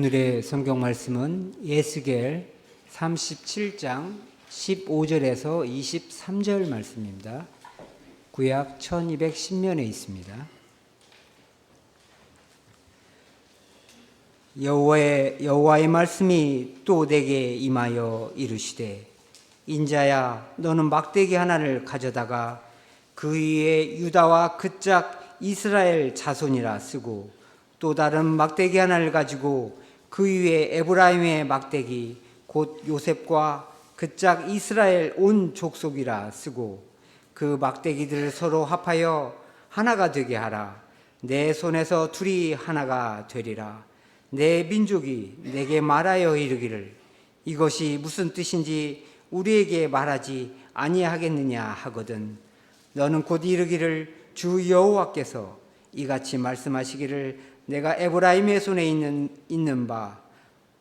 오늘의 성경 말씀은 에스겔 37장 15절에서 23절 말씀입니다. 구약 1210년에 있습니다. 여호와의 말씀이 또 내게 임하여 이르시되, 인자야, 너는 막대기 하나를 가져다가 그 위에 유다와 그짝 이스라엘 자손이라 쓰고, 또 다른 막대기 하나를 가지고 그 위에 에브라임의 막대기 곧 요셉과 그짝 이스라엘 온 족속이라 쓰고, 그 막대기들을 서로 합하여 하나가 되게 하라. 내 손에서 둘이 하나가 되리라. 내 민족이 내게 말하여 이르기를, 이것이 무슨 뜻인지 우리에게 말하지 아니하겠느냐 하거든. 너는 곧 이르기를, 주 여호와께서 이같이 말씀하시기를, 내가 에브라임의 손에 있는 바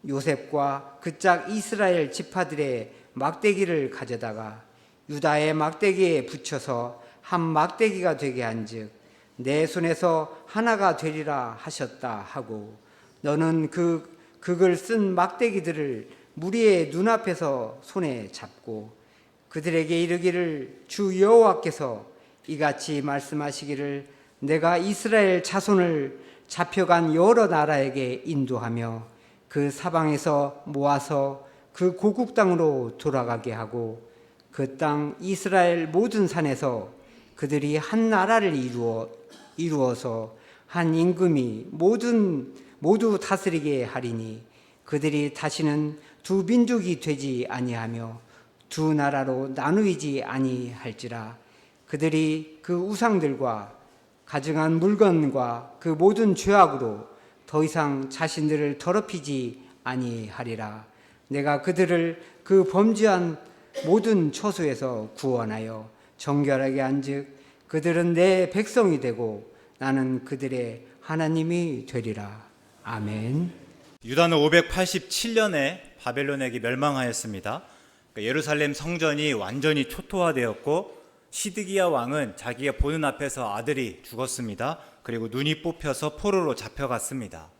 요셉과 그짝 이스라엘 지파들의 막대기를 가져다가 유다의 막대기에 붙여서 한 막대기가 되게 한즉 내 손에서 하나가 되리라 하셨다 하고, 너는 그걸 쓴 막대기들을 무리의 눈앞에서 손에 잡고 그들에게 이르기를, 주 여호와께서 이같이 말씀하시기를, 내가 이스라엘 자손을 잡혀간 여러 나라에게 인도하며 그 사방에서 모아서 그 고국 땅으로 돌아가게 하고, 그 땅 이스라엘 모든 산에서 그들이 한 나라를 이루어서 한 임금이 모두 다스리게 하리니, 그들이 다시는 두 민족이 되지 아니하며 두 나라로 나누이지 아니할지라. 그들이 그 우상들과 가증한 물건과 그 모든 죄악으로 더 이상 자신들을 더럽히지 아니하리라. 내가 그들을 그 범죄한 모든 처소에서 구원하여 정결하게 한즉 그들은 내 백성이 되고 나는 그들의 하나님이 되리라. 아멘. 유다는 587년에 바벨론에게 멸망하였습니다. 예루살렘 성전이 완전히 초토화되었고, 시드기야 왕은 자기가 보는 앞에서 아들이 죽었습니다. 그리고 눈이 뽑혀서 포로로 잡혀갔습니다.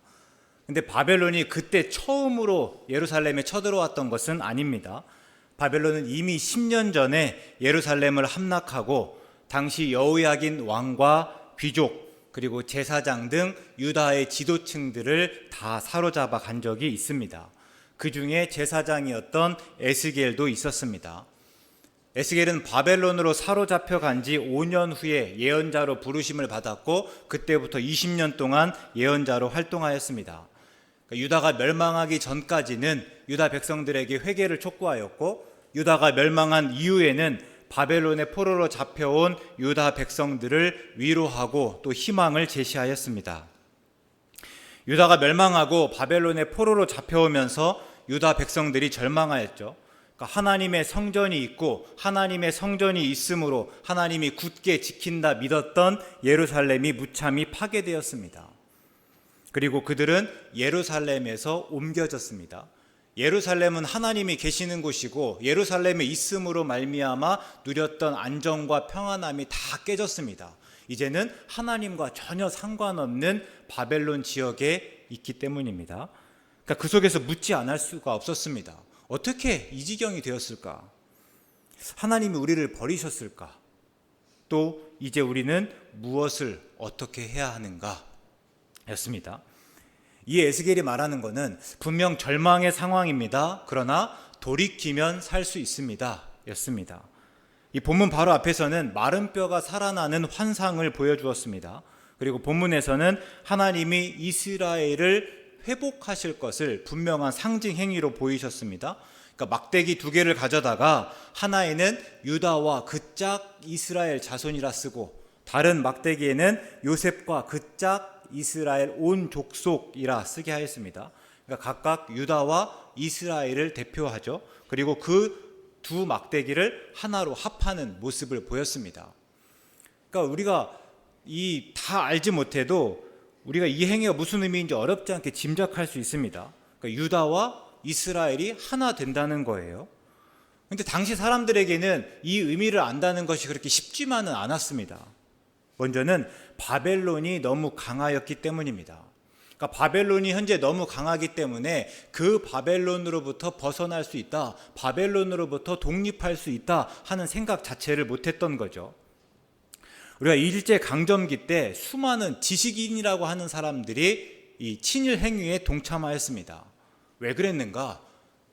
근데 바벨론이 그때 처음으로 예루살렘에 쳐들어왔던 것은 아닙니다. 바벨론은 이미 10년 전에 예루살렘을 함락하고 당시 여호야긴 왕과 귀족 그리고 제사장 등 유다의 지도층들을 다 사로잡아 간 적이 있습니다. 그 중에 제사장이었던 에스겔도 있었습니다. 에스겔은 바벨론으로 사로잡혀 간 지 5년 후에 예언자로 부르심을 받았고, 그때부터 20년 동안 예언자로 활동하였습니다. 유다가 멸망하기 전까지는 유다 백성들에게 회개를 촉구하였고, 유다가 멸망한 이후에는 바벨론의 포로로 잡혀온 유다 백성들을 위로하고 또 희망을 제시하였습니다. 유다가 멸망하고 바벨론의 포로로 잡혀오면서 유다 백성들이 절망하였죠. 하나님의 성전이 있고 하나님의 성전이 있으므로 하나님이 굳게 지킨다 믿었던 예루살렘이 무참히 파괴되었습니다. 그리고 그들은 예루살렘에서 옮겨졌습니다. 예루살렘은 하나님이 계시는 곳이고 예루살렘에 있음으로 말미암아 누렸던 안정과 평안함이 다 깨졌습니다. 이제는 하나님과 전혀 상관없는 바벨론 지역에 있기 때문입니다. 그 속에서 묻지 않을 수가 없었습니다. 어떻게 이 지경이 되었을까? 하나님이 우리를 버리셨을까? 또 이제 우리는 무엇을 어떻게 해야 하는가? 였습니다. 이 에스겔이 말하는 것은 분명 절망의 상황입니다. 그러나 돌이키면 살 수 있습니다. 였습니다. 이 본문 바로 앞에서는 마른 뼈가 살아나는 환상을 보여주었습니다. 그리고 본문에서는 하나님이 이스라엘을 회복하실 것을 분명한 상징 행위로 보이셨습니다. 그러니까 막대기 2개를 가져다가 하나에는 유다와 그짝 이스라엘 자손이라 쓰고, 다른 막대기에는 요셉과 그짝 이스라엘 온 족속이라 쓰게 하였습니다. 그러니까 각각 유다와 이스라엘을 대표하죠. 그리고 그 두 막대기를 하나로 합하는 모습을 보였습니다. 그러니까 우리가 다 알지 못해도 우리가 이 행위가 무슨 의미인지 어렵지 않게 짐작할 수 있습니다. 그러니까 유다와 이스라엘이 하나 된다는 거예요. 그런데 당시 사람들에게는 이 의미를 안다는 것이 그렇게 쉽지만은 않았습니다. 먼저는 바벨론이 너무 강하였기 때문입니다. 그러니까 바벨론이 현재 너무 강하기 때문에 그 바벨론으로부터 벗어날 수 있다, 바벨론으로부터 독립할 수 있다 하는 생각 자체를 못했던 거죠. 우리가 일제 강점기 때 수많은 지식인이라고 하는 사람들이 이 친일 행위에 동참하였습니다. 왜 그랬는가?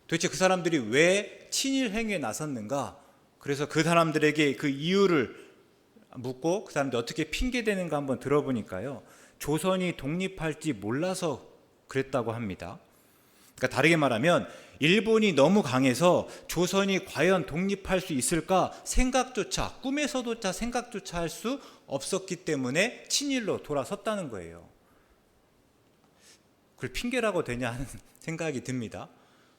도대체 그 사람들이 왜 친일 행위에 나섰는가? 그래서 그 사람들에게 그 이유를 묻고 그 사람들이 어떻게 핑계대는가 한번 들어보니까요, 조선이 독립할지 몰라서 그랬다고 합니다. 그러니까 다르게 말하면 일본이 너무 강해서 조선이 과연 독립할 수 있을까 생각조차, 꿈에서조차 생각조차 할 수 없었기 때문에 친일로 돌아섰다는 거예요. 그걸 핑계라고 되냐 하는 생각이 듭니다.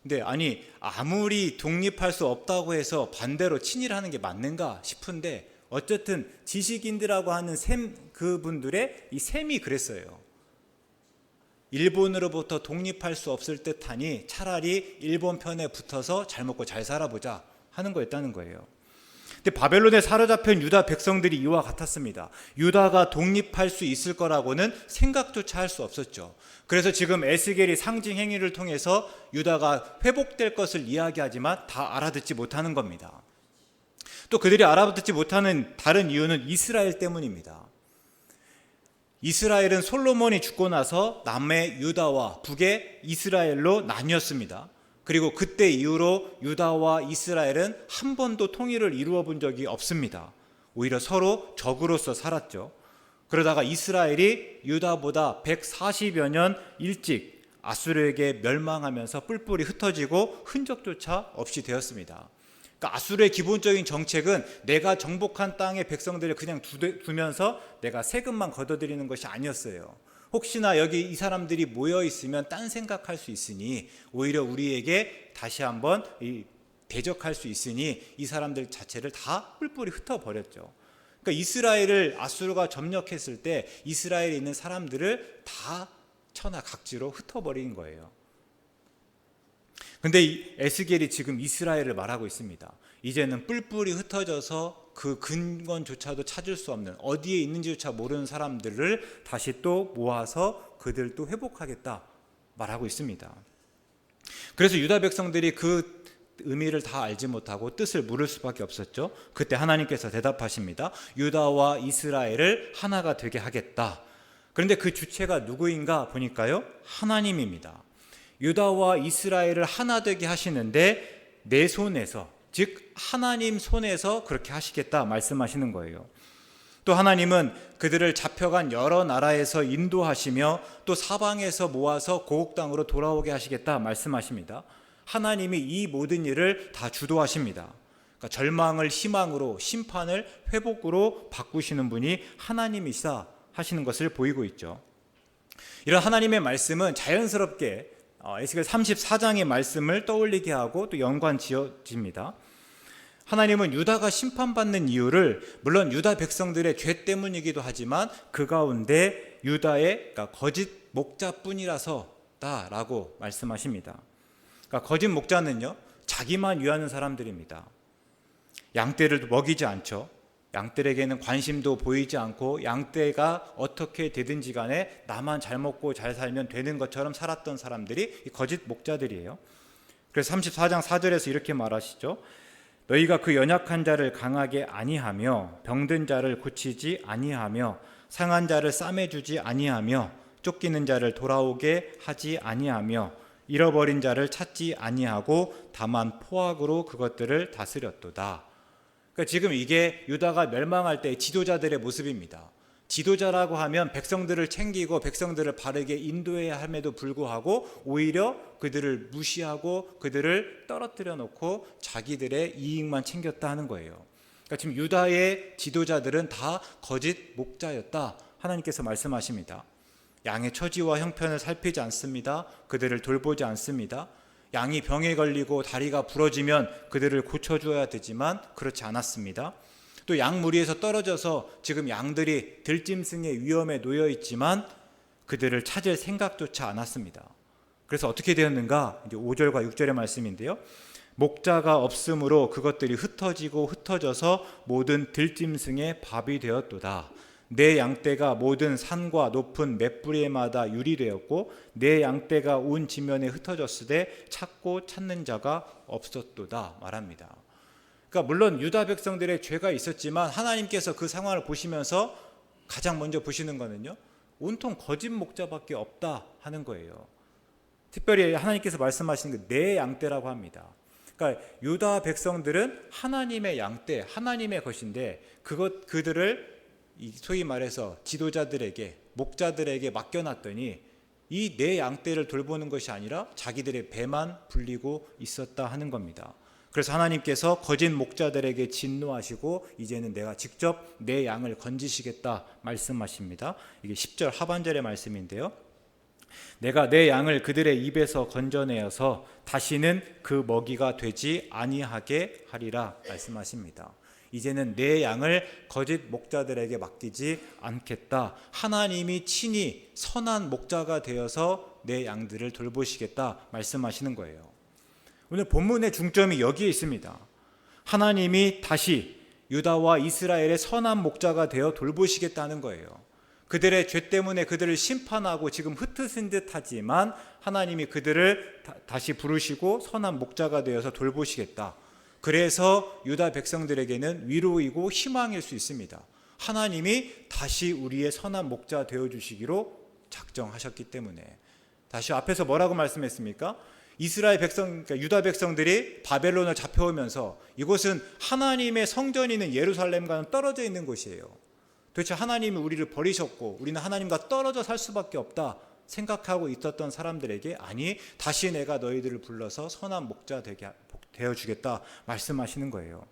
근데 아니, 아무리 독립할 수 없다고 해서 반대로 친일하는 게 맞는가 싶은데, 어쨌든 지식인들이라고 하는 그분들의 이 셈이 그랬어요. 일본으로부터 독립할 수 없을 듯하니 차라리 일본 편에 붙어서 잘 먹고 잘 살아보자 하는 거였다는 거예요. 근데 바벨론에 사로잡힌 유다 백성들이 이와 같았습니다. 유다가 독립할 수 있을 거라고는 생각조차 할 수 없었죠. 그래서 지금 에스겔이 상징 행위를 통해서 유다가 회복될 것을 이야기하지만 다 알아듣지 못하는 겁니다. 또 그들이 알아듣지 못하는 다른 이유는 이스라엘 때문입니다. 이스라엘은 솔로몬이 죽고 나서 남의 유다와 북의 이스라엘로 나뉘었습니다. 그리고 그때 이후로 유다와 이스라엘은 한 번도 통일을 이루어 본 적이 없습니다. 오히려 서로 적으로서 살았죠. 그러다가 이스라엘이 유다보다 140여 년 일찍 아수르에게 멸망하면서 뿔뿔이 흩어지고 흔적조차 없이 되었습니다. 그러니까 아수르의 기본적인 정책은 내가 정복한 땅의 백성들을 그냥 두면서 내가 세금만 걷어들이는 것이 아니었어요. 혹시나 여기 이 사람들이 모여 있으면 딴 생각할 수 있으니 오히려 우리에게 다시 한번 대적할 수 있으니 이 사람들 자체를 다 뿔뿔이 흩어버렸죠. 그러니까 이스라엘을 아수르가 점령했을 때 이스라엘에 있는 사람들을 다 천하각지로 흩어버린 거예요. 근데 이 에스겔이 지금 이스라엘을 말하고 있습니다. 이제는 뿔뿔이 흩어져서 그 근원조차도 찾을 수 없는, 어디에 있는지조차 모르는 사람들을 다시 또 모아서 그들 또 회복하겠다 말하고 있습니다. 그래서 유다 백성들이 그 의미를 다 알지 못하고 뜻을 물을 수밖에 없었죠. 그때 하나님께서 대답하십니다. 유다와 이스라엘을 하나가 되게 하겠다. 그런데 그 주체가 누구인가 보니까요, 하나님입니다. 유다와 이스라엘을 하나 되게 하시는데 내 손에서, 즉 하나님 손에서 그렇게 하시겠다 말씀하시는 거예요. 또 하나님은 그들을 잡혀간 여러 나라에서 인도하시며 또 사방에서 모아서 고국 땅으로 돌아오게 하시겠다 말씀하십니다. 하나님이 이 모든 일을 다 주도하십니다. 그러니까 절망을 희망으로, 심판을 회복으로 바꾸시는 분이 하나님이시다 하시는 것을 보이고 있죠. 이런 하나님의 말씀은 자연스럽게 에스겔 34장의 말씀을 떠올리게 하고 또 연관 지어집니다. 하나님은 유다가 심판받는 이유를 물론 유다 백성들의 죄 때문이기도 하지만 그 가운데 유다의 거짓 목자뿐이라서다라고 말씀하십니다. 그러니까 거짓 목자는요, 자기만 위하는 사람들입니다. 양떼를 먹이지 않죠. 양떼에게는 관심도 보이지 않고 양떼가 어떻게 되든지 간에 나만 잘 먹고 잘 살면 되는 것처럼 살았던 사람들이 이 거짓 목자들이에요. 그래서 34장 4절에서 이렇게 말하시죠. 너희가 그 연약한 자를 강하게 아니하며 병든 자를 고치지 아니하며 상한 자를 싸매주지 아니하며 쫓기는 자를 돌아오게 하지 아니하며 잃어버린 자를 찾지 아니하고 다만 포악으로 그것들을 다스렸도다. 그러니까 지금 이게 유다가 멸망할 때 지도자들의 모습입니다. 지도자라고 하면 백성들을 챙기고 백성들을 바르게 인도해야 함에도 불구하고 오히려 그들을 무시하고 그들을 떨어뜨려 놓고 자기들의 이익만 챙겼다 하는 거예요. 그러니까 지금 유다의 지도자들은 다 거짓 목자였다 하나님께서 말씀하십니다. 양의 처지와 형편을 살피지 않습니다. 그들을 돌보지 않습니다. 양이 병에 걸리고 다리가 부러지면 그들을 고쳐줘야 되지만 그렇지 않았습니다. 또 양 무리에서 떨어져서 지금 양들이 들짐승의 위험에 놓여 있지만 그들을 찾을 생각조차 않았습니다. 그래서 어떻게 되었는가? 이제 5절과 6절의 말씀인데요. 목자가 없으므로 그것들이 흩어지고 흩어져서 모든 들짐승의 밥이 되었도다. 내 양떼가 모든 산과 높은 맷뿌리마다 유리되었고 내 양떼가 온 지면에 흩어졌을 때 찾고 찾는 자가 없었도다 말합니다. 그러니까 물론 유다 백성들의 죄가 있었지만 하나님께서 그 상황을 보시면서 가장 먼저 보시는 거는요, 온통 거짓 목자밖에 없다 하는 거예요. 특별히 하나님께서 말씀하시는 게 내 양떼라고 합니다. 그러니까 유다 백성들은 하나님의 양떼, 하나님의 것인데 그들을 소위 말해서 지도자들에게, 목자들에게 맡겨놨더니 이 내 양떼를 돌보는 것이 아니라 자기들의 배만 불리고 있었다 하는 겁니다. 그래서 하나님께서 거짓 목자들에게 진노하시고 이제는 내가 직접 내 양을 건지시겠다 말씀하십니다. 이게 10절 하반절의 말씀인데요. 내가 내 양을 그들의 입에서 건져내어서 다시는 그 먹이가 되지 아니하게 하리라 말씀하십니다. 이제는 내 양을 거짓 목자들에게 맡기지 않겠다. 하나님이 친히 선한 목자가 되어서 내 양들을 돌보시겠다 말씀하시는 거예요. 오늘 본문의 중점이 여기에 있습니다. 하나님이 다시 유다와 이스라엘의 선한 목자가 되어 돌보시겠다는 거예요. 그들의 죄 때문에 그들을 심판하고 지금 흩으신 듯하지만 하나님이 그들을 다시 부르시고 선한 목자가 되어서 돌보시겠다. 그래서 유다 백성들에게는 위로이고 희망일 수 있습니다. 하나님이 다시 우리의 선한 목자 되어주시기로 작정하셨기 때문에. 다시 앞에서 뭐라고 말씀했습니까? 이스라엘 백성, 그러니까 유다 백성들이 바벨론을 잡혀오면서 이곳은 하나님의 성전이 있는 예루살렘과는 떨어져 있는 곳이에요. 도대체 하나님이 우리를 버리셨고 우리는 하나님과 떨어져 살 수밖에 없다 생각하고 있었던 사람들에게 아니, 다시 내가 너희들을 불러서 선한 목자 되어주겠다 말씀하시는 거예요.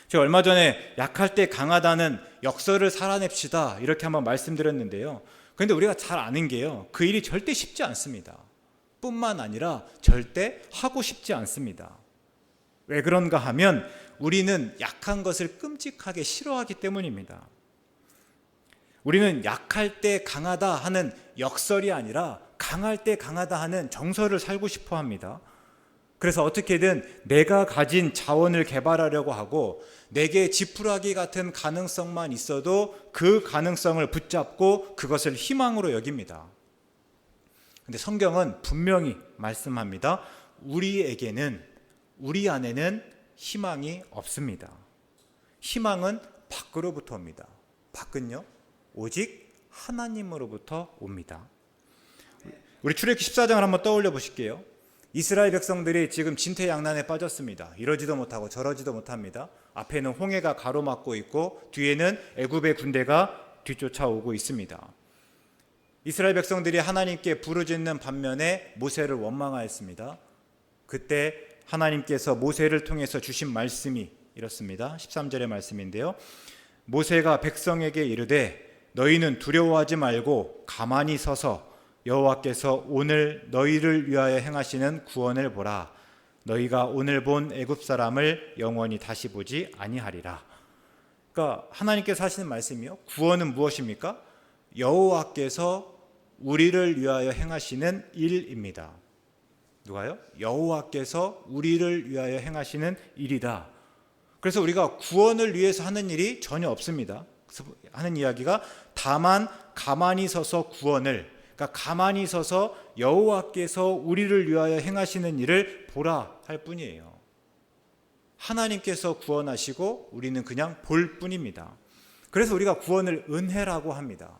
제가 얼마 전에 약할 때 강하다는 역설을 살아냅시다 이렇게 한번 말씀드렸는데요. 그런데 우리가 잘 아는 게요, 그 일이 절대 쉽지 않습니다. 뿐만 아니라 절대 하고 싶지 않습니다. 왜 그런가 하면 우리는 약한 것을 끔찍하게 싫어하기 때문입니다. 우리는 약할 때 강하다 하는 역설이 아니라 강할 때 강하다 하는 정설을 살고 싶어 합니다. 그래서 어떻게든 내가 가진 자원을 개발하려고 하고 내게 지푸라기 같은 가능성만 있어도 그 가능성을 붙잡고 그것을 희망으로 여깁니다. 근데 성경은 분명히 말씀합니다. 우리에게는, 우리 안에는 희망이 없습니다. 희망은 밖으로부터 옵니다. 밖은요, 오직 하나님으로부터 옵니다. 우리 출애굽기 14장을 한번 떠올려 보실게요. 이스라엘 백성들이 지금 진퇴양난에 빠졌습니다. 이러지도 못하고 저러지도 못합니다. 앞에는 홍해가 가로막고 있고 뒤에는 애굽의 군대가 뒤쫓아오고 있습니다. 이스라엘 백성들이 하나님께 부르짖는 반면에 모세를 원망하였습니다. 그때 하나님께서 모세를 통해서 주신 말씀이 이렇습니다. 13절의 말씀인데요. 모세가 백성에게 이르되 너희는 두려워하지 말고 가만히 서서 여호와께서 오늘 너희를 위하여 행하시는 구원을 보라. 너희가 오늘 본 애굽 사람을 영원히 다시 보지 아니하리라. 그러니까 하나님께서 하시는 말씀이요, 구원은 무엇입니까? 여호와께서 우리를 위하여 행하시는 일입니다. 누가요? 여호와께서 우리를 위하여 행하시는 일이다. 그래서 우리가 구원을 위해서 하는 일이 전혀 없습니다. 그래서 하는 이야기가 다만 가만히 서서 구원을, 그러니까 가만히 서서 여호와께서 우리를 위하여 행하시는 일을 보라 할 뿐이에요. 하나님께서 구원하시고 우리는 그냥 볼 뿐입니다. 그래서 우리가 구원을 은혜라고 합니다.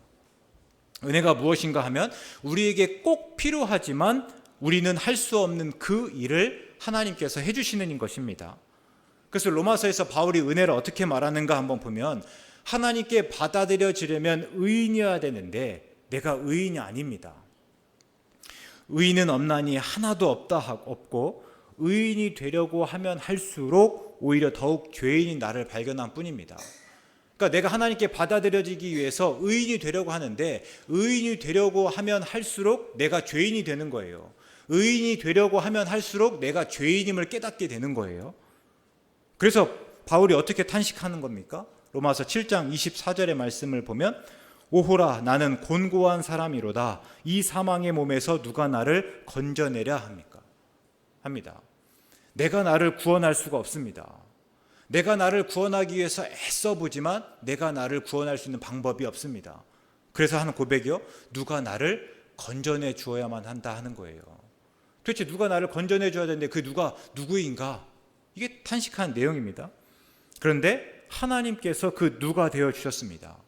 은혜가 무엇인가 하면 우리에게 꼭 필요하지만 우리는 할 수 없는 그 일을 하나님께서 해주시는 것입니다. 그래서 로마서에서 바울이 은혜를 어떻게 말하는가 한번 보면 하나님께 받아들여지려면 의인이어야 되는데 내가 의인이 아닙니다. 의인은 없나니 하나도 없고 의인이 되려고 하면 할수록 오히려 더욱 죄인인 나를 발견한 뿐입니다. 그러니까 내가 하나님께 받아들여지기 위해서 의인이 되려고 하는데 의인이 되려고 하면 할수록 내가 죄인이 되는 거예요. 의인이 되려고 하면 할수록 내가 죄인임을 깨닫게 되는 거예요. 그래서 바울이 어떻게 탄식하는 겁니까? 로마서 7장 24절의 말씀을 보면 오호라 나는 곤고한 사람이로다. 이 사망의 몸에서 누가 나를 건져내랴 합니다. 내가 나를 구원할 수가 없습니다. 내가 나를 구원하기 위해서 애써 보지만 내가 나를 구원할 수 있는 방법이 없습니다. 그래서 하는 고백이요, 누가 나를 건져내 주어야만 한다 하는 거예요. 도대체 누가 나를 건져내 줘야 되는데 그 누가 누구인가? 이게 탄식한 내용입니다. 그런데 하나님께서 그 누가 되어 주셨습니다.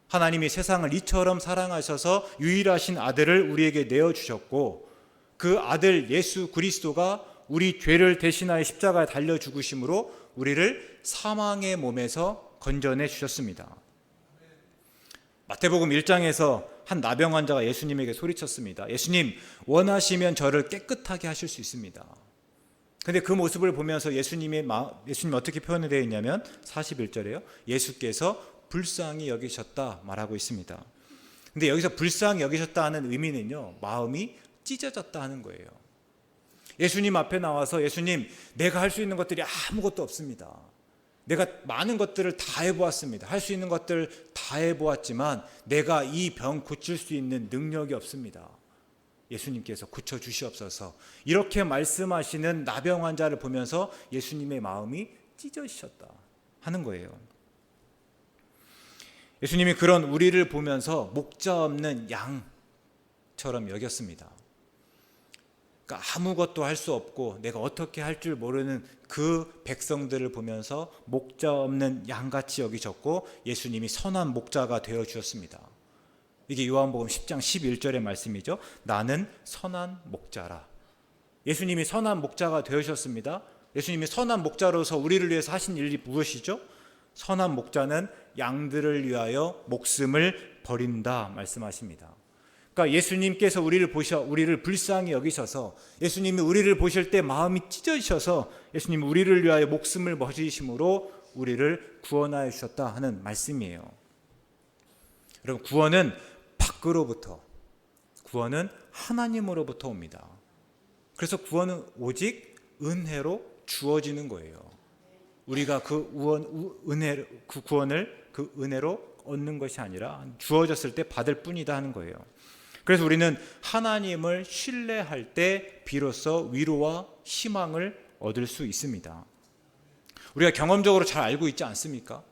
하나님이 세상을 이처럼 사랑하셔서 유일하신 아들을 우리에게 내어주셨고, 그 아들 예수 그리스도가 우리 죄를 대신하여 십자가에 달려 죽으심으로 우리를 사망의 몸에서 건져내 주셨습니다. 마태복음 1장에서 한 나병 환자가 예수님에게 소리쳤습니다. 예수님, 원하시면 저를 깨끗하게 하실 수 있습니다. 근데 그 모습을 보면서 예수님 어떻게 표현되어 있냐면 41절에요. 예수께서 불쌍히 여기셨다 말하고 있습니다. 근데 여기서 불쌍히 여기셨다 하는 의미는요, 마음이 찢어졌다 하는 거예요. 예수님 앞에 나와서 예수님, 내가 할 수 있는 것들이 아무것도 없습니다. 내가 많은 것들을 다 해보았습니다. 할 수 있는 것들 다 해보았지만 내가 이 병 고칠 수 있는 능력이 없습니다. 예수님께서 고쳐주시옵소서. 이렇게 말씀하시는 나병 환자를 보면서 예수님의 마음이 찢어지셨다 하는 거예요. 예수님이 그런 우리를 보면서 목자 없는 양처럼 여겼습니다. 그러니까 아무것도 할 수 없고 내가 어떻게 할 줄 모르는 그 백성들을 보면서 목자 없는 양같이 여기셨고, 예수님이 선한 목자가 되어 주셨습니다. 이게 요한복음 10장 11절의 말씀이죠. 나는 선한 목자라. 예수님이 선한 목자가 되어 주셨습니다. 예수님이 선한 목자로서 우리를 위해서 하신 일이 무엇이죠? 선한 목자는 양들을 위하여 목숨을 버린다 말씀하십니다. 그러니까 예수님께서 우리를 불쌍히 여기셔서, 예수님이 우리를 보실 때 마음이 찢어지셔서 예수님이 우리를 위하여 목숨을 버리심으로 우리를 구원하여 주셨다 하는 말씀이에요. 여러분, 구원은 밖으로부터, 구원은 하나님으로부터 옵니다. 그래서 구원은 오직 은혜로 주어지는 거예요. 우리가 그 구원을 그 은혜로 얻는 것이 아니라 주어졌을 때 받을 뿐이다 하는 거예요. 그래서 우리는 하나님을 신뢰할 때 비로소 위로와 희망을 얻을 수 있습니다. 우리가 경험적으로 잘 알고 있지 않습니까?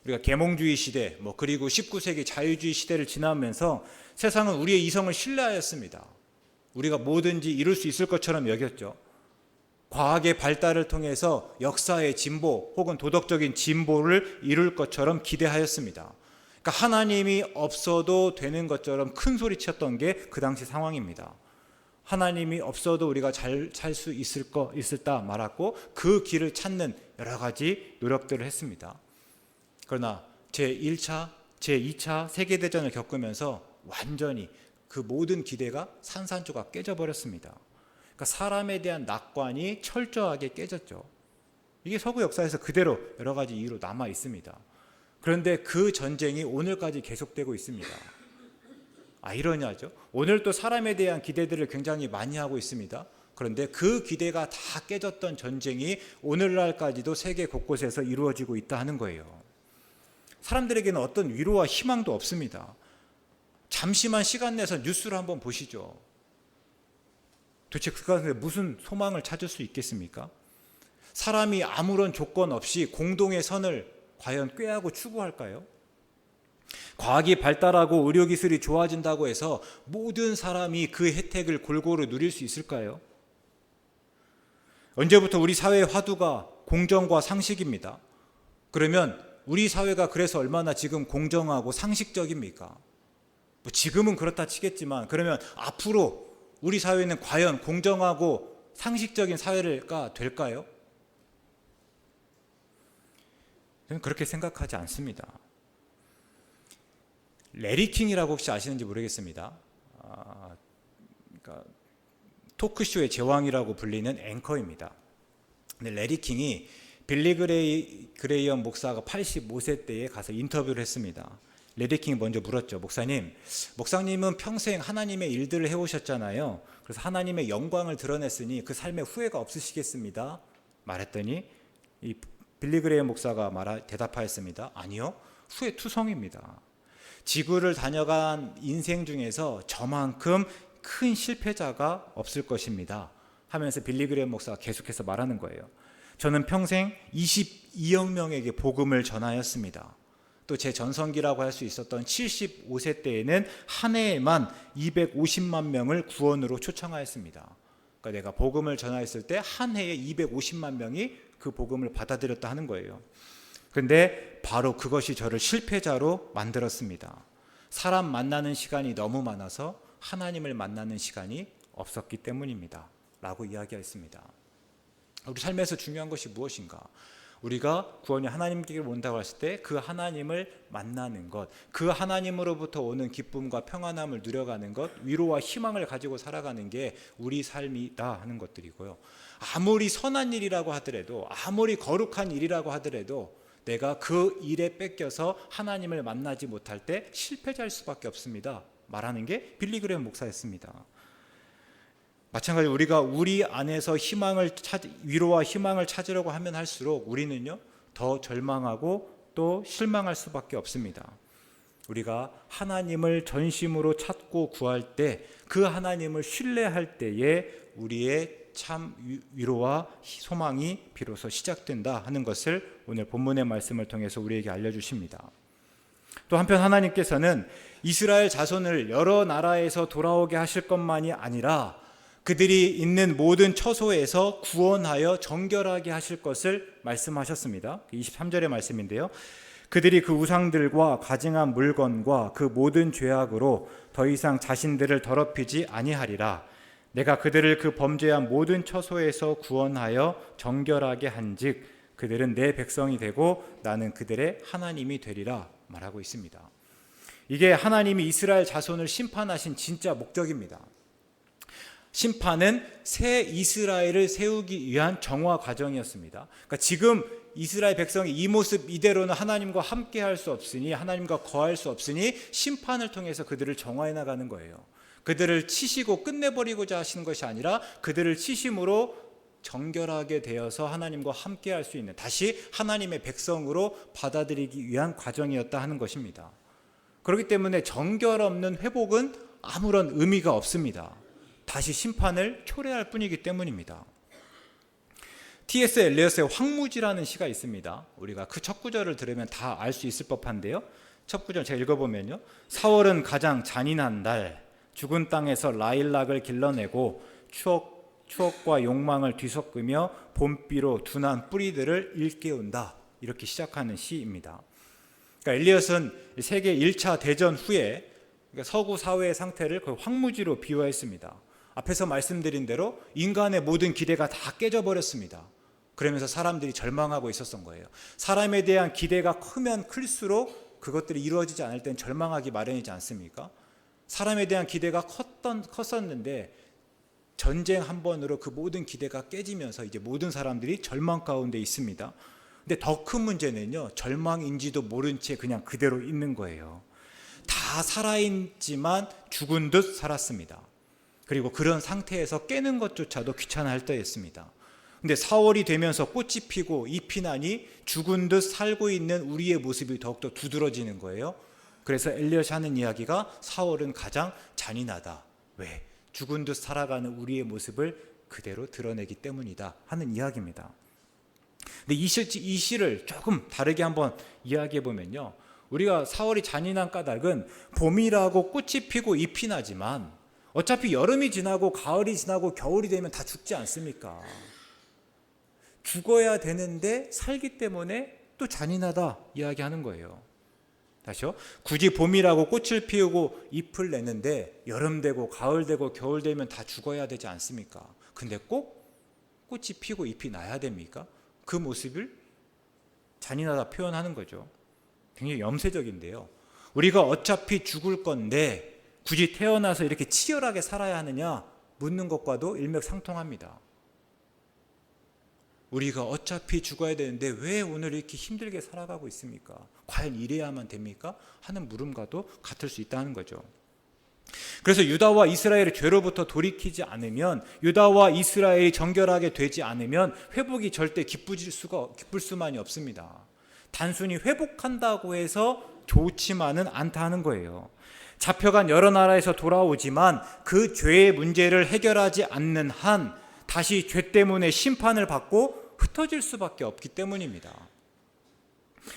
우리가 계몽주의 시대, 그리고 19세기 자유주의 시대를 지나면서 세상은 우리의 이성을 신뢰하였습니다. 우리가 뭐든지 이룰 수 있을 것처럼 여겼죠. 과학의 발달을 통해서 역사의 진보 혹은 도덕적인 진보를 이룰 것처럼 기대하였습니다. 그러니까 하나님이 없어도 되는 것처럼 큰 소리 쳤던 게 그 당시 상황입니다. 하나님이 없어도 우리가 잘 살 수 있을다 말았고, 그 길을 찾는 여러 가지 노력들을 했습니다. 그러나 제1차, 제2차 세계대전을 겪으면서 완전히 그 모든 기대가 산산조각 깨져버렸습니다. 그러니까 사람에 대한 낙관이 철저하게 깨졌죠. 이게 서구 역사에서 그대로 여러 가지 이유로 남아 있습니다. 그런데 그 전쟁이 오늘까지 계속되고 있습니다. 아이러니하죠. 오늘 또 사람에 대한 기대들을 굉장히 많이 하고 있습니다. 그런데 그 기대가 다 깨졌던 전쟁이 오늘날까지도 세계 곳곳에서 이루어지고 있다 하는 거예요. 사람들에게는 어떤 위로와 희망도 없습니다. 잠시만 시간 내서 뉴스를 한번 보시죠. 도대체 그 가운데 무슨 소망을 찾을 수 있겠습니까? 사람이 아무런 조건 없이 공동의 선을 과연 꾀하고 추구할까요? 과학이 발달하고 의료기술이 좋아진다고 해서 모든 사람이 그 혜택을 골고루 누릴 수 있을까요? 언제부터 우리 사회의 화두가 공정과 상식입니다. 그러면 우리 사회가 그래서 얼마나 지금 공정하고 상식적입니까? 지금은 그렇다 치겠지만, 그러면 앞으로 우리 사회는 과연 공정하고 상식적인 사회가 될까요? 저는 그렇게 생각하지 않습니다. 레리 킹이라고 혹시 아시는지 모르겠습니다. 그러니까 토크쇼의 제왕이라고 불리는 앵커입니다. 근데 레리 킹이 빌리 그레이엄 목사가 85세 때에 가서 인터뷰를 했습니다. 레리 킹이 먼저 물었죠. 목사님은 평생 하나님의 일들을 해오셨잖아요. 그래서 하나님의 영광을 드러냈으니 그 삶에 후회가 없으시겠습니다. 말했더니 이 빌리 그레이엄 목사가 대답하였습니다. 아니요, 후회투성입니다. 지구를 다녀간 인생 중에서 저만큼 큰 실패자가 없을 것입니다 하면서 빌리 그레이엄 목사가 계속해서 말하는 거예요. 저는 평생 22억 명에게 복음을 전하였습니다. 또 제 전성기라고 할 수 있었던 75세 때에는 한 해에만 250만 명을 구원으로 초청하였습니다. 그러니까 내가 복음을 전하였을 때 한 해에 250만 명이 그 복음을 받아들였다 하는 거예요. 그런데 바로 그것이 저를 실패자로 만들었습니다. 사람 만나는 시간이 너무 많아서 하나님을 만나는 시간이 없었기 때문입니다. 라고 이야기했습니다. 우리 삶에서 중요한 것이 무엇인가? 우리가 구원이 하나님께 온다고 했을 때 그 하나님을 만나는 것, 그 하나님으로부터 오는 기쁨과 평안함을 누려가는 것, 위로와 희망을 가지고 살아가는 게 우리 삶이다 하는 것들이고요. 아무리 선한 일이라고 하더라도, 아무리 거룩한 일이라고 하더라도 내가 그 일에 뺏겨서 하나님을 만나지 못할 때 실패자일 수밖에 없습니다. 말하는 게 빌리 그레엄 목사였습니다. 마찬가지로 우리가 우리 안에서 위로와 희망을 찾으려고 하면 할수록 우리는요 더 절망하고 또 실망할 수밖에 없습니다. 우리가 하나님을 전심으로 찾고 구할 때, 그 하나님을 신뢰할 때에 우리의 참 위로와 소망이 비로소 시작된다 하는 것을 오늘 본문의 말씀을 통해서 우리에게 알려주십니다. 또 한편 하나님께서는 이스라엘 자손을 여러 나라에서 돌아오게 하실 것만이 아니라 그들이 있는 모든 처소에서 구원하여 정결하게 하실 것을 말씀하셨습니다. 23절의 말씀인데요. 그들이 그 우상들과 가증한 물건과 그 모든 죄악으로 더 이상 자신들을 더럽히지 아니하리라. 내가 그들을 그 범죄한 모든 처소에서 구원하여 정결하게 한즉 그들은 내 백성이 되고 나는 그들의 하나님이 되리라 말하고 있습니다. 이게 하나님이 이스라엘 자손을 심판하신 진짜 목적입니다. 심판은 새 이스라엘을 세우기 위한 정화 과정이었습니다. 그러니까 지금 이스라엘 백성이 이 모습 이대로는 하나님과 함께 할 수 없으니, 하나님과 거할 수 없으니 심판을 통해서 그들을 정화해 나가는 거예요. 그들을 치시고 끝내버리고자 하시는 것이 아니라 그들을 치심으로 정결하게 되어서 하나님과 함께 할 수 있는, 다시 하나님의 백성으로 받아들이기 위한 과정이었다 하는 것입니다. 그렇기 때문에 정결 없는 회복은 아무런 의미가 없습니다. 다시 심판을 초래할 뿐이기 때문입니다. T.S. 엘리엇의 황무지라는 시가 있습니다. 우리가 그 첫 구절을 들으면 다 알 수 있을 법한데요. 첫 구절 제가 읽어보면요. 4월은 가장 잔인한 달, 죽은 땅에서 라일락을 길러내고 추억과 욕망을 뒤섞으며 봄비로 둔한 뿌리들을 일깨운다. 이렇게 시작하는 시입니다. 그러니까 엘리엇은 세계 1차 대전 후에 서구 사회의 상태를 거의 황무지로 비유했습니다. 앞에서 말씀드린 대로 인간의 모든 기대가 다 깨져버렸습니다. 그러면서 사람들이 절망하고 있었던 거예요. 사람에 대한 기대가 크면 클수록 그것들이 이루어지지 않을 땐 절망하기 마련이지 않습니까? 사람에 대한 기대가 컸었는데 전쟁 한 번으로 그 모든 기대가 깨지면서 이제 모든 사람들이 절망 가운데 있습니다. 근데 더 큰 문제는요, 절망인지도 모른 채 그냥 그대로 있는 거예요. 다 살아있지만 죽은 듯 살았습니다. 그리고 그런 상태에서 깨는 것조차도 귀찮아할 때였습니다. 근데 4월이 되면서 꽃이 피고 잎이 나니 죽은 듯 살고 있는 우리의 모습이 더욱더 두드러지는 거예요. 그래서 엘리엇이 하는 이야기가 4월은 가장 잔인하다. 왜? 죽은 듯 살아가는 우리의 모습을 그대로 드러내기 때문이다 하는 이야기입니다. 근데 이 시를 조금 다르게 한번 이야기해 보면요, 우리가 4월이 잔인한 까닭은 봄이라고 꽃이 피고 잎이 나지만 어차피 여름이 지나고 가을이 지나고 겨울이 되면 다 죽지 않습니까? 죽어야 되는데 살기 때문에 또 잔인하다 이야기하는 거예요. 다시요. 굳이 봄이라고 꽃을 피우고 잎을 내는데 여름 되고 가을 되고 겨울 되면 다 죽어야 되지 않습니까? 근데 꼭 꽃이 피고 잎이 나야 됩니까? 그 모습을 잔인하다 표현하는 거죠. 굉장히 염세적인데요. 우리가 어차피 죽을 건데 굳이 태어나서 이렇게 치열하게 살아야 하느냐 묻는 것과도 일맥상통합니다. 우리가 어차피 죽어야 되는데 왜 오늘 이렇게 힘들게 살아가고 있습니까? 과연 이래야만 됩니까? 하는 물음과도 같을 수 있다는 거죠. 그래서 유다와 이스라엘의 죄로부터 돌이키지 않으면, 유다와 이스라엘이 정결하게 되지 않으면 회복이 절대 기쁠 수만이 없습니다. 단순히 회복한다고 해서 좋지만은 않다 하는 거예요. 잡혀간 여러 나라에서 돌아오지만 그 죄의 문제를 해결하지 않는 한 다시 죄 때문에 심판을 받고 흩어질 수밖에 없기 때문입니다.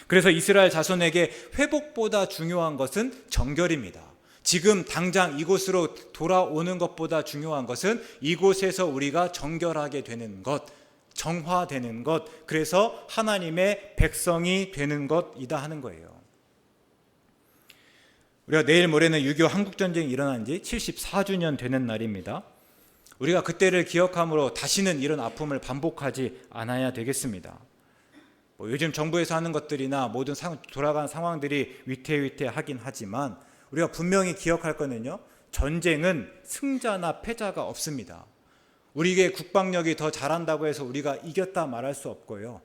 그래서 이스라엘 자손에게 회복보다 중요한 것은 정결입니다. 지금 당장 이곳으로 돌아오는 것보다 중요한 것은 이곳에서 우리가 정결하게 되는 것, 정화되는 것, 그래서 하나님의 백성이 되는 것이다 하는 거예요. 우리가 내일 모레는 6.25 한국전쟁이 일어난 지 74주년 되는 날입니다. 우리가 그때를 기억함으로 다시는 이런 아픔을 반복하지 않아야 되겠습니다. 요즘 정부에서 하는 것들이나 모든 돌아간 상황들이 위태위태하긴 하지만 우리가 분명히 기억할 거는요, 전쟁은 승자나 패자가 없습니다. 우리에게 국방력이 더 잘한다고 해서 우리가 이겼다 말할 수 없고요,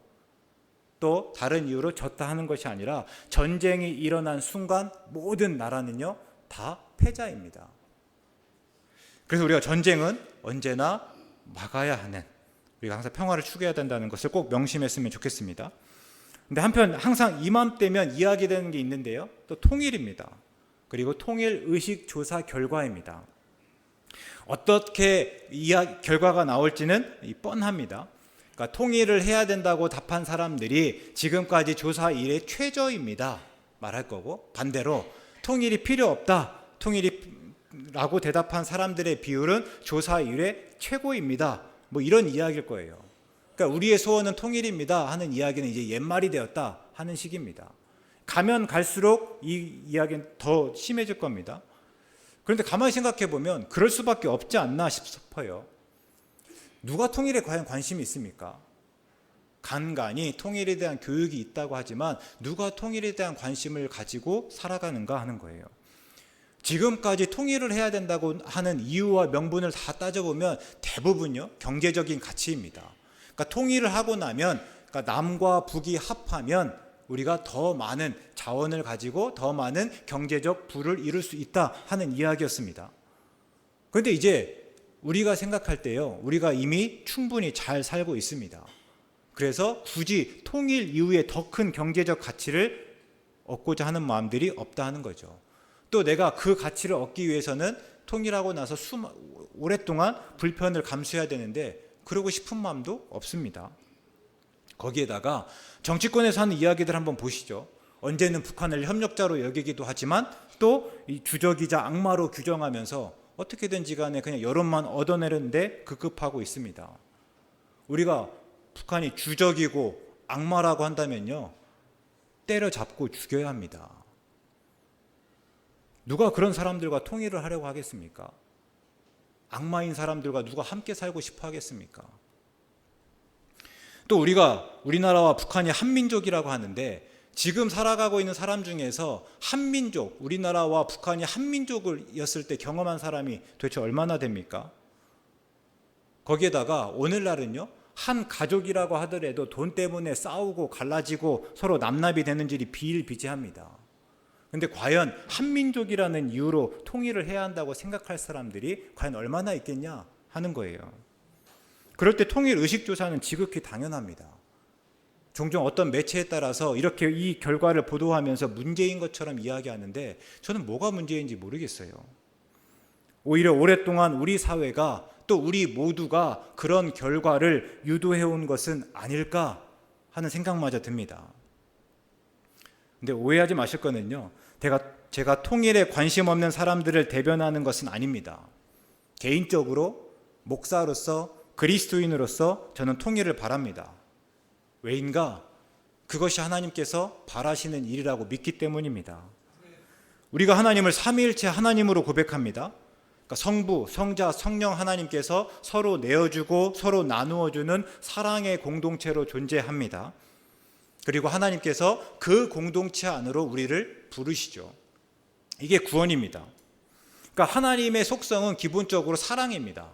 또 다른 이유로 졌다 하는 것이 아니라 전쟁이 일어난 순간 모든 나라는요 다 패자입니다. 그래서 우리가 전쟁은 언제나 막아야 하는, 우리가 항상 평화를 추구해야 된다는 것을 꼭 명심했으면 좋겠습니다. 근데 한편 항상 이맘때면 이야기되는 게 있는데요, 또 통일입니다. 그리고 통일 의식 조사 결과입니다. 어떻게 결과가 나올지는 뻔합니다. 그러니까 통일을 해야 된다고 답한 사람들이 지금까지 조사 이래 최저입니다 말할 거고, 반대로 통일이 필요 없다, 통일이라고 대답한 사람들의 비율은 조사 이래 최고입니다, 이런 이야기일 거예요. 그러니까 우리의 소원은 통일입니다 하는 이야기는 이제 옛말이 되었다 하는 식입니다. 가면 갈수록 이 이야기는 더 심해질 겁니다. 그런데 가만히 생각해 보면 그럴 수밖에 없지 않나 싶어요. 누가 통일에 과연 관심이 있습니까? 간간히 통일에 대한 교육이 있다고 하지만 누가 통일에 대한 관심을 가지고 살아가는가 하는 거예요. 지금까지 통일을 해야 된다고 하는 이유와 명분을 다 따져보면 대부분요 경제적인 가치입니다. 그러니까 통일을 하고 나면, 그러니까 남과 북이 합하면 우리가 더 많은 자원을 가지고 더 많은 경제적 부를 이룰 수 있다 하는 이야기였습니다. 그런데 이제 우리가 생각할 때요, 우리가 이미 충분히 잘 살고 있습니다. 그래서 굳이 통일 이후에 더 큰 경제적 가치를 얻고자 하는 마음들이 없다 하는 거죠. 또 내가 그 가치를 얻기 위해서는 통일하고 나서 오랫동안 불편을 감수해야 되는데 그러고 싶은 마음도 없습니다. 거기에다가 정치권에서 하는 이야기들 한번 보시죠. 언제는 북한을 협력자로 여기기도 하지만 또 이 주적이자 악마로 규정하면서 어떻게든지 간에 그냥 여론만 얻어내는데 급급하고 있습니다. 우리가 북한이 주적이고 악마라고 한다면요, 때려잡고 죽여야 합니다. 누가 그런 사람들과 통일을 하려고 하겠습니까? 악마인 사람들과 누가 함께 살고 싶어 하겠습니까? 또 우리나라와 북한이 한민족이라고 하는데, 지금 살아가고 있는 사람 중에서 한민족, 우리나라와 북한이 한민족이었을 때 경험한 사람이 도대체 얼마나 됩니까? 거기에다가 오늘날은요, 한 가족이라고 하더라도 돈 때문에 싸우고 갈라지고 서로 남납이 되는 일이 비일비재합니다. 그런데 과연 한민족이라는 이유로 통일을 해야 한다고 생각할 사람들이 과연 얼마나 있겠냐 하는 거예요. 그럴 때 통일 의식조사는 지극히 당연합니다. 종종 어떤 매체에 따라서 이렇게 이 결과를 보도하면서 문제인 것처럼 이야기하는데 저는 뭐가 문제인지 모르겠어요. 오히려 오랫동안 우리 사회가 또 우리 모두가 그런 결과를 유도해온 것은 아닐까 하는 생각마저 듭니다. 근데 오해하지 마실 거는요, 제가 통일에 관심 없는 사람들을 대변하는 것은 아닙니다. 개인적으로 목사로서 그리스도인으로서 저는 통일을 바랍니다. 왜인가? 그것이 하나님께서 바라시는 일이라고 믿기 때문입니다. 우리가 하나님을 삼위일체 하나님으로 고백합니다. 그러니까 성부, 성자, 성령 하나님께서 서로 내어주고 서로 나누어주는 사랑의 공동체로 존재합니다. 그리고 하나님께서 그 공동체 안으로 우리를 부르시죠. 이게 구원입니다. 그러니까 하나님의 속성은 기본적으로 사랑입니다.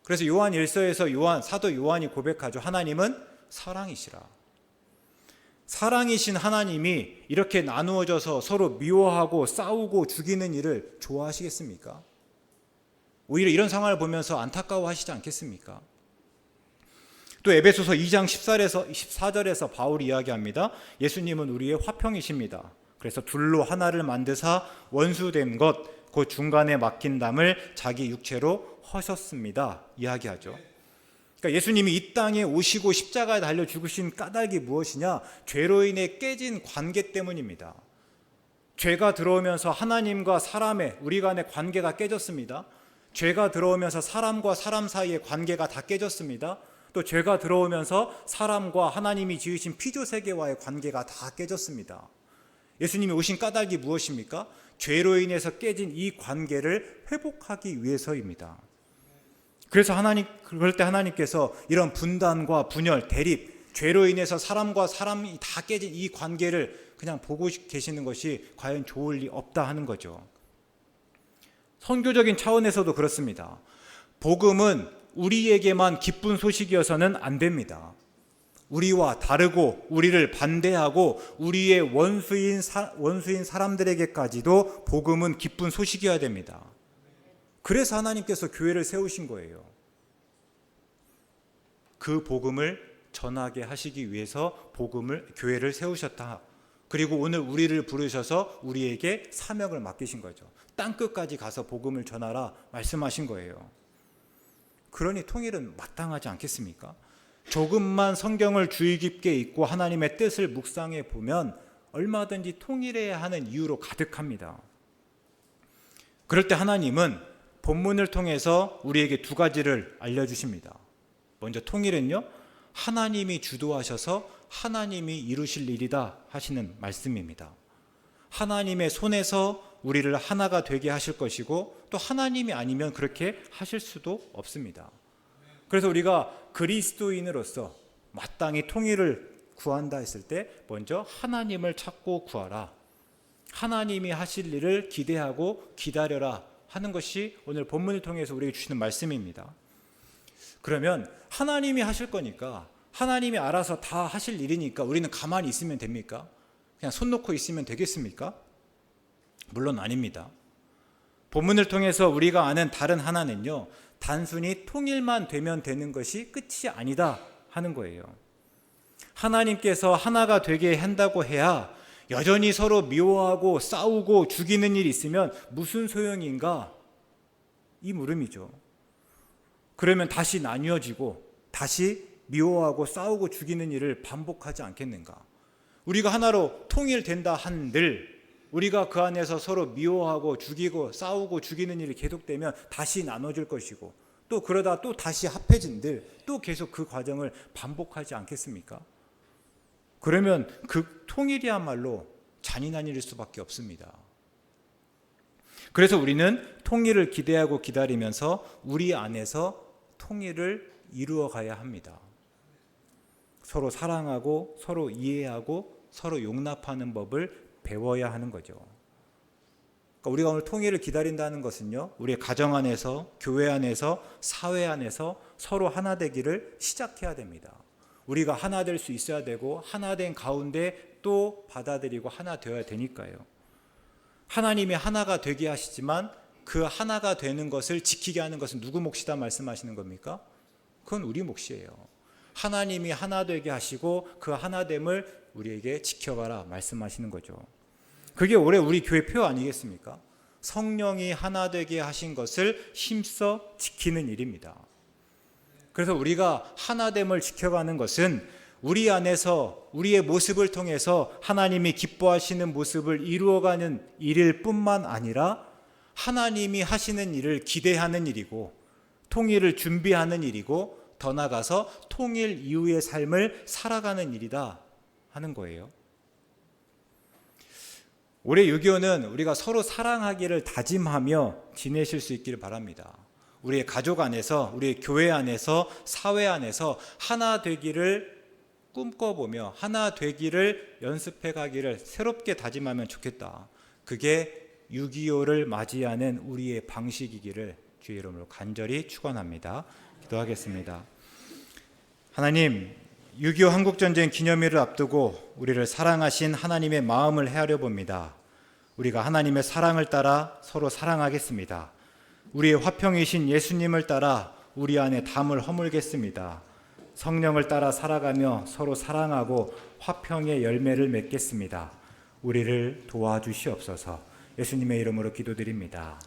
그래서 요한 1서에서 사도 요한이 고백하죠. 하나님은 사랑이시라. 사랑이신 하나님이 이렇게 나누어져서 서로 미워하고 싸우고 죽이는 일을 좋아하시겠습니까? 오히려 이런 상황을 보면서 안타까워하시지 않겠습니까? 또 에베소서 2장 14절에서 바울이 이야기합니다. 예수님은 우리의 화평이십니다. 그래서 둘로 하나를 만드사 원수된 것, 그 중간에 막힌 담을 자기 육체로 허셨습니다. 이야기하죠. 그러니까 예수님이 이 땅에 오시고 십자가에 달려 죽으신 까닭이 무엇이냐? 죄로 인해 깨진 관계 때문입니다. 죄가 들어오면서 하나님과 사람의 우리 간의 관계가 깨졌습니다. 죄가 들어오면서 사람과 사람 사이의 관계가 다 깨졌습니다. 또 죄가 들어오면서 사람과 하나님이 지으신 피조 세계와의 관계가 다 깨졌습니다. 예수님이 오신 까닭이 무엇입니까? 죄로 인해서 깨진 이 관계를 회복하기 위해서입니다. 그래서 그럴 때 하나님께서 이런 분단과 분열, 대립, 죄로 인해서 사람과 사람이 다 깨진 이 관계를 그냥 보고 계시는 것이 과연 좋을 리 없다 하는 거죠. 선교적인 차원에서도 그렇습니다. 복음은 우리에게만 기쁜 소식이어서는 안 됩니다. 우리와 다르고 우리를 반대하고 우리의 원수인 사람들에게까지도 복음은 기쁜 소식이어야 됩니다. 그래서 하나님께서 교회를 세우신 거예요. 그 복음을 전하게 하시기 위해서 교회를 세우셨다. 그리고 오늘 우리를 부르셔서 우리에게 사명을 맡기신 거죠. 땅끝까지 가서 복음을 전하라 말씀하신 거예요. 그러니 통일은 마땅하지 않겠습니까? 조금만 성경을 주의 깊게 읽고 하나님의 뜻을 묵상해 보면 얼마든지 통일해야 하는 이유로 가득합니다. 그럴 때 하나님은 본문을 통해서 우리에게 두 가지를 알려주십니다. 먼저 통일은요, 하나님이 주도하셔서 하나님이 이루실 일이다 하시는 말씀입니다. 하나님의 손에서 우리를 하나가 되게 하실 것이고 또 하나님이 아니면 그렇게 하실 수도 없습니다. 그래서 우리가 그리스도인으로서 마땅히 통일을 구한다 했을 때 먼저 하나님을 찾고 구하라. 하나님이 하실 일을 기대하고 기다려라 하는 것이 오늘 본문을 통해서 우리에게 주시는 말씀입니다. 그러면 하나님이 하실 거니까 하나님이 알아서 다 하실 일이니까 우리는 가만히 있으면 됩니까? 그냥 손 놓고 있으면 되겠습니까? 물론 아닙니다. 본문을 통해서 우리가 아는 다른 하나는요, 단순히 통일만 되면 되는 것이 끝이 아니다 하는 거예요. 하나님께서 하나가 되게 한다고 해야 여전히 서로 미워하고 싸우고 죽이는 일이 있으면 무슨 소용인가? 이 물음이죠. 그러면 다시 나뉘어지고 다시 미워하고 싸우고 죽이는 일을 반복하지 않겠는가? 우리가 하나로 통일된다 한들 우리가 그 안에서 서로 미워하고 죽이고 싸우고 죽이는 일이 계속되면 다시 나눠질 것이고 또 그러다 또 다시 합해진들 또 계속 그 과정을 반복하지 않겠습니까? 그러면 그 통일이야말로 잔인한 일일 수밖에 없습니다. 그래서 우리는 통일을 기대하고 기다리면서 우리 안에서 통일을 이루어 가야 합니다. 서로 사랑하고 서로 이해하고 서로 용납하는 법을 배워야 하는 거죠. 그러니까 우리가 오늘 통일을 기다린다는 것은요, 우리의 가정 안에서, 교회 안에서, 사회 안에서 서로 하나 되기를 시작해야 됩니다. 우리가 하나 될 수 있어야 되고 하나 된 가운데 또 받아들이고 하나 되어야 되니까요. 하나님이 하나가 되게 하시지만 그 하나가 되는 것을 지키게 하는 것은 누구 몫이다 말씀하시는 겁니까? 그건 우리 몫이에요. 하나님이 하나 되게 하시고 그 하나됨을 우리에게 지켜가라 말씀하시는 거죠. 그게 올해 우리 교회 표 아니겠습니까? 성령이 하나 되게 하신 것을 힘써 지키는 일입니다. 그래서 우리가 하나됨을 지켜가는 것은 우리 안에서 우리의 모습을 통해서 하나님이 기뻐하시는 모습을 이루어가는 일일 뿐만 아니라 하나님이 하시는 일을 기대하는 일이고 통일을 준비하는 일이고 더 나아가서 통일 이후의 삶을 살아가는 일이다 하는 거예요. 올해 6.25는 우리가 서로 사랑하기를 다짐하며 지내실 수 있기를 바랍니다. 우리의 가족 안에서, 우리의 교회 안에서, 사회 안에서 하나 되기를 꿈꿔보며 하나 되기를 연습해 가기를 새롭게 다짐하면 좋겠다. 그게 6.25를 맞이하는 우리의 방식이기를 주의 이름으로 간절히 축원합니다. 기도하겠습니다. 하나님, 6.25 한국전쟁 기념일을 앞두고 우리를 사랑하신 하나님의 마음을 헤아려 봅니다. 우리가 하나님의 사랑을 따라 서로 사랑하겠습니다. 우리의 화평이신 예수님을 따라 우리 안에 담을 허물겠습니다. 성령을 따라 살아가며 서로 사랑하고 화평의 열매를 맺겠습니다. 우리를 도와주시옵소서. 예수님의 이름으로 기도드립니다.